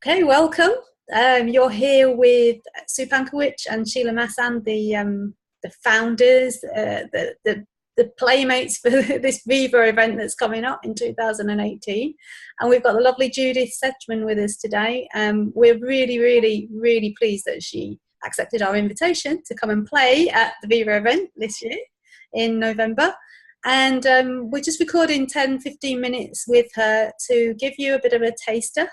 Okay, welcome. You're here with Sue Pankowicz and Sheila Massan, the founders, the playmates for this VIVA event that's coming up in 2018. And we've got the lovely Judith Sedgeman with us today. We're really pleased that she accepted our invitation to come and play at the VIVA event this year in November. And we're just recording 10-15 minutes with her to give you a bit of a taster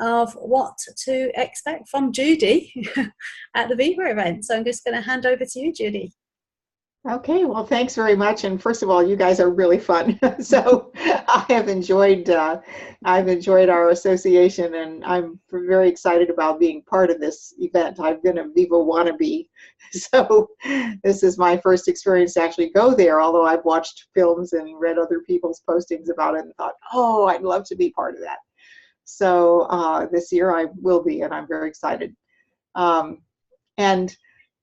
of what to expect from Judy at the VIVA event. So I'm just going to hand over to you, Judy. Okay, well, thanks very much. And first of all, you guys are really fun. So I've enjoyed our association, and I'm very excited about being part of this event. I've been a VIVA wannabe, so this is my first experience to actually go there, although I've watched films and read other people's postings about it and thought, oh, I'd love to be part of that. So this year I will be, and I'm very excited. And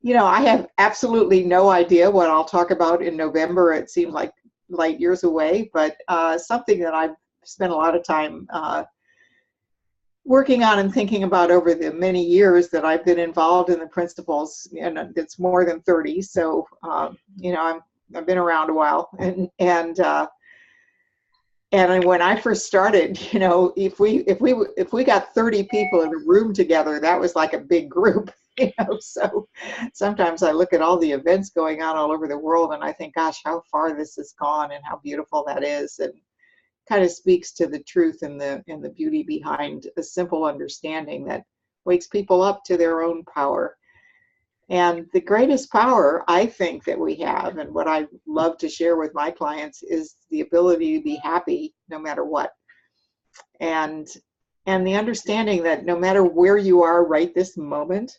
you know, I have absolutely no idea what I'll talk about in November. It seems like light years away, but something that I've spent a lot of time working on and thinking about over the many years that I've been involved in the principles, and it's more than 30. So you know, I've been around a while, and when I first started, you know, if we got 30 people in a room together, that was like a big group, you know. So sometimes I look at all the events going on all over the world and I think, gosh, how far this has gone and how beautiful that is, and kind of speaks to the truth and the beauty behind a simple understanding that wakes people up to their own power. And the greatest power I think that we have, and what I love to share with my clients, is the ability to be happy no matter what. And the understanding that no matter where you are right this moment,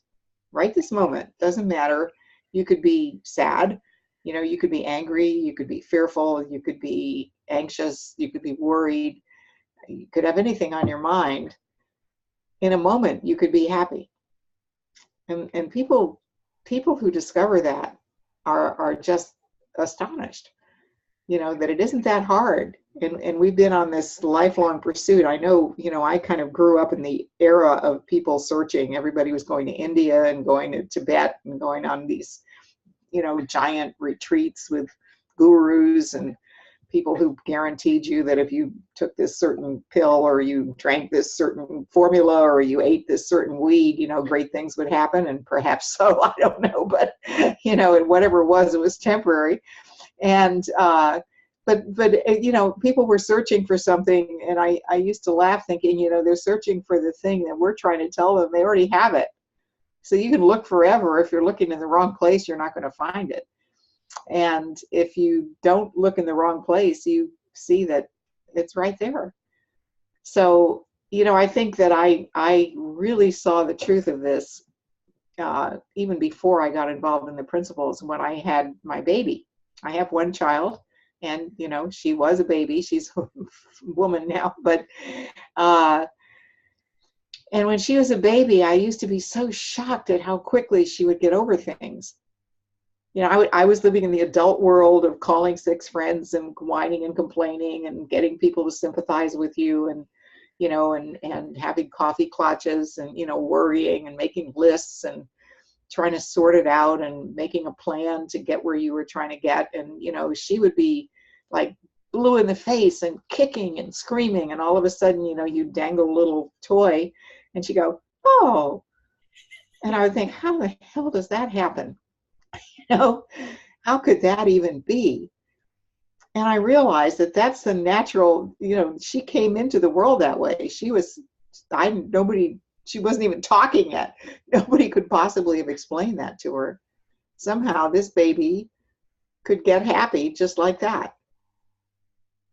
doesn't matter. You could be sad, you know, you could be angry, you could be fearful, you could be anxious, you could be worried, you could have anything on your mind. In a moment, you could be happy. And people who discover that are just astonished, you know, that it isn't that hard. And we've been on this lifelong pursuit. I know, you know, I kind of grew up in the era of people searching. Everybody was going to India and going to Tibet and going on these, you know, giant retreats with gurus and people who guaranteed you that if you took this certain pill or you drank this certain formula or you ate this certain weed, you know, great things would happen. And perhaps so, I don't know, but, you know, and whatever it was temporary. And, but you know, people were searching for something, and I used to laugh thinking, you know, they're searching for the thing that we're trying to tell them. They already have it. So you can look forever. If you're looking in the wrong place, you're not going to find it. And if you don't look in the wrong place, you see that it's right there. So, you know, I think that I really saw the truth of this even before I got involved in the principles when I had my baby. I have one child, and, you know, she was a baby. She's a woman now, but and when she was a baby, I used to be so shocked at how quickly she would get over things. You know, I was living in the adult world of calling 6 friends and whining and complaining and getting people to sympathize with you, and, you know, and having coffee clutches and, you know, worrying and making lists and trying to sort it out and making a plan to get where you were trying to get. And, you know, she would be like blue in the face and kicking and screaming. And all of a sudden, you know, you dangle a little toy and she'd go, oh. And I would think, how the hell does that happen? You know, how could that even be? And I realized that that's the natural, you know, she came into the world that way. She wasn't even talking yet. Nobody could possibly have explained that to her. Somehow this baby could get happy just like that.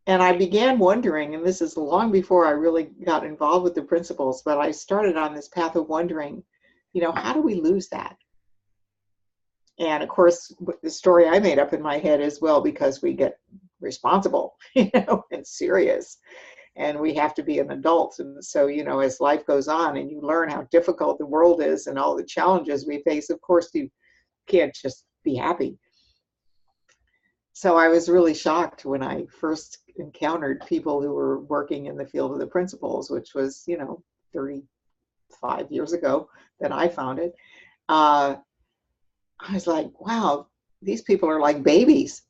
And I began wondering, and this is long before I really got involved with the principles, but I started on this path of wondering, you know, how do we lose that? And of course, the story I made up in my head is, well, because we get responsible, you know, and serious, and we have to be an adult. And so, you know, as life goes on and you learn how difficult the world is and all the challenges we face, of course, you can't just be happy. So I was really shocked when I first encountered people who were working in the field of the principles, which was, you know, 30 5 years ago that I found it, I was like, wow, these people are like babies,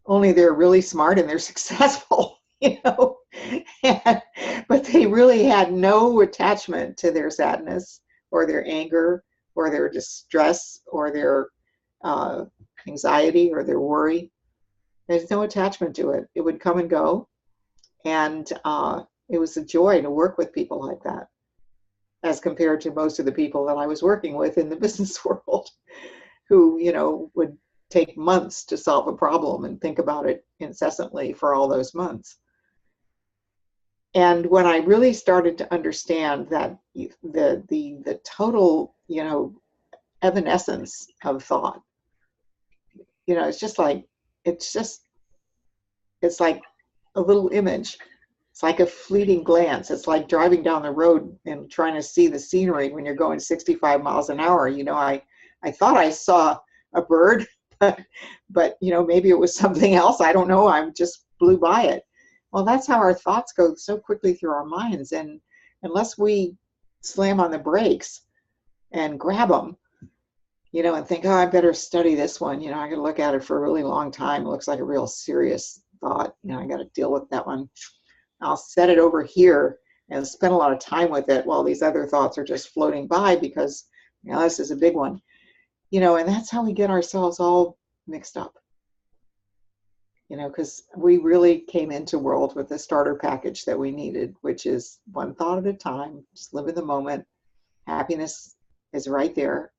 only they're really smart and they're successful, you know. But they really had no attachment to their sadness or their anger or their distress or their anxiety or their worry. There's no attachment to it. It would come and go. And it was a joy to work with people like that, as compared to most of the people that I was working with in the business world, who, you know, would take months to solve a problem and think about it incessantly for all those months. And when I really started to understand that the total, you know, evanescence of thought, you know, it's like a little image. It's like a fleeting glance. It's like driving down the road and trying to see the scenery when you're going 65 miles an hour. You know, I thought I saw a bird, but you know, maybe it was something else. I don't know. I just blew by it. Well, that's how our thoughts go so quickly through our minds. And unless we slam on the brakes and grab them, you know, and think, oh, I better study this one. You know, I got to look at it for a really long time. It looks like a real serious thought. You know, I got to deal with that one. I'll set it over here and spend a lot of time with it while these other thoughts are just floating by because, you know, this is a big one. You know, and that's how we get ourselves all mixed up. You know, because we really came into world with the starter package that we needed, which is one thought at a time, just live in the moment. Happiness is right there.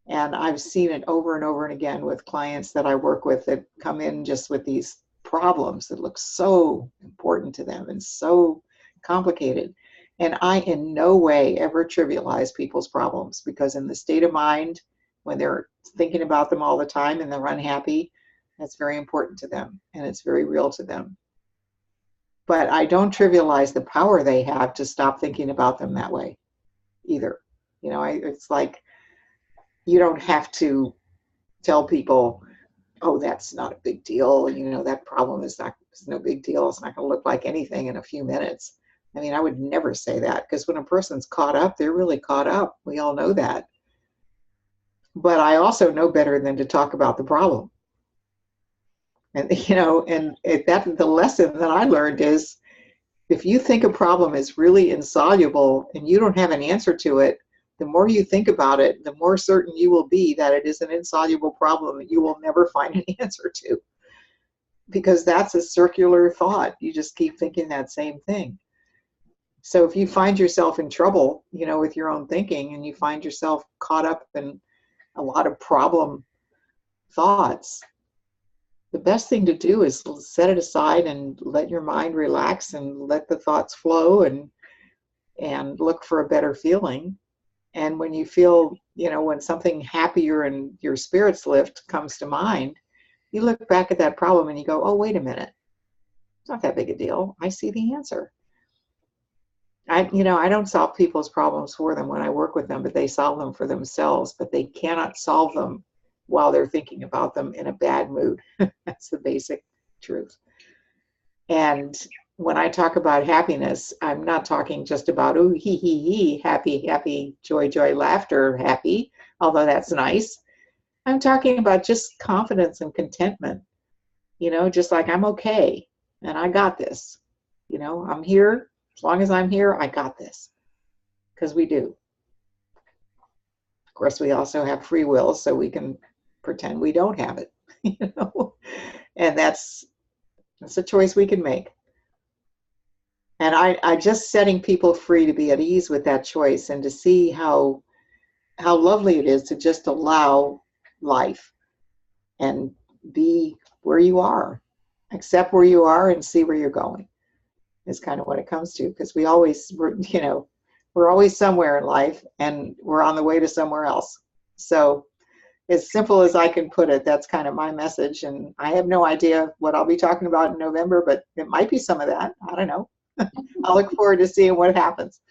And I've seen it over and over and again with clients that I work with that come in just with these problems that look so important to them and so complicated. And I in no way ever trivialize people's problems, because in the state of mind, when they're thinking about them all the time and they're unhappy, that's very important to them and it's very real to them. But I don't trivialize the power they have to stop thinking about them that way either. You know, it's like, you don't have to tell people, oh, that's not a big deal. You know, that problem is no big deal. It's not going to look like anything in a few minutes. I mean, I would never say that, because when a person's caught up, they're really caught up. We all know that. But I also know better than to talk about the problem. And, you know, and the lesson that I learned is, if you think a problem is really insoluble and you don't have an answer to it, the more you think about it, the more certain you will be that it is an insoluble problem that you will never find an answer to. Because that's a circular thought. You just keep thinking that same thing. So if you find yourself in trouble, you know, with your own thinking, and you find yourself caught up in a lot of problem thoughts, the best thing to do is set it aside and let your mind relax and let the thoughts flow and look for a better feeling. And when you feel, you know, when something happier and your spirits lift comes to mind, you look back at that problem and you go, oh, wait a minute. It's not that big a deal. I see the answer. I don't solve people's problems for them when I work with them, but they solve them for themselves. But they cannot solve them while they're thinking about them in a bad mood. That's the basic truth. And when I talk about happiness, I'm not talking just about, oh, hee, hee, hee, happy, happy, joy, joy, laughter, happy, although that's nice. I'm talking about just confidence and contentment, you know, just like I'm okay and I got this. You know, I'm here. As long as I'm here, I got this. Because we do. Of course, we also have free will, so we can pretend we don't have it, you know, and that's a choice we can make. And I just setting people free to be at ease with that choice and to see how lovely it is to just allow life and be where you are, accept where you are and see where you're going is kind of what it comes to, because we're always somewhere in life and we're on the way to somewhere else. So as simple as I can put it, that's kind of my message. And I have no idea what I'll be talking about in November, but it might be some of that. I don't know. I'll look forward to seeing what happens.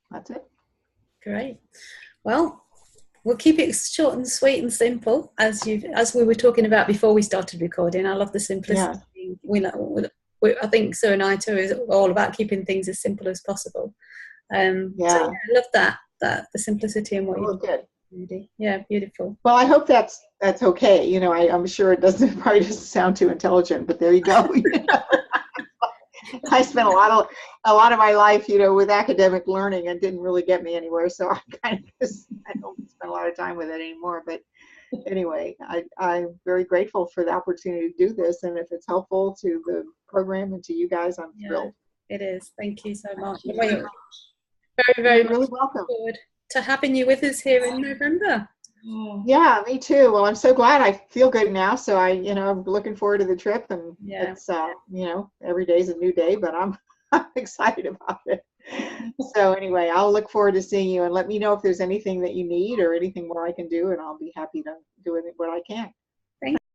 That's it. Great. Well, we'll keep it short and sweet and simple, as we were talking about before we started recording. I love the simplicity. Yeah. I think Sue and I too is all about keeping things as simple as possible. So yeah, I love that the simplicity and what you do. Good. Yeah, beautiful. Well, I hope that's okay. You know, I'm sure it probably doesn't sound too intelligent, but there you go. You know? I spent a lot of my life, you know, with academic learning, and didn't really get me anywhere. So I don't spend a lot of time with it anymore. But anyway, I'm very grateful for the opportunity to do this, and if it's helpful to the program and to you guys, I'm thrilled. It is. Thank you so much. Very, very You're really welcome. Forward to having you with us here in November. Yeah, me too. Well, I'm so glad. I feel good now. So I'm looking forward to the trip, and it's, every day's a new day, but I'm excited about it. So anyway, I'll look forward to seeing you, and let me know if there's anything that you need or anything more I can do, and I'll be happy to do what I can.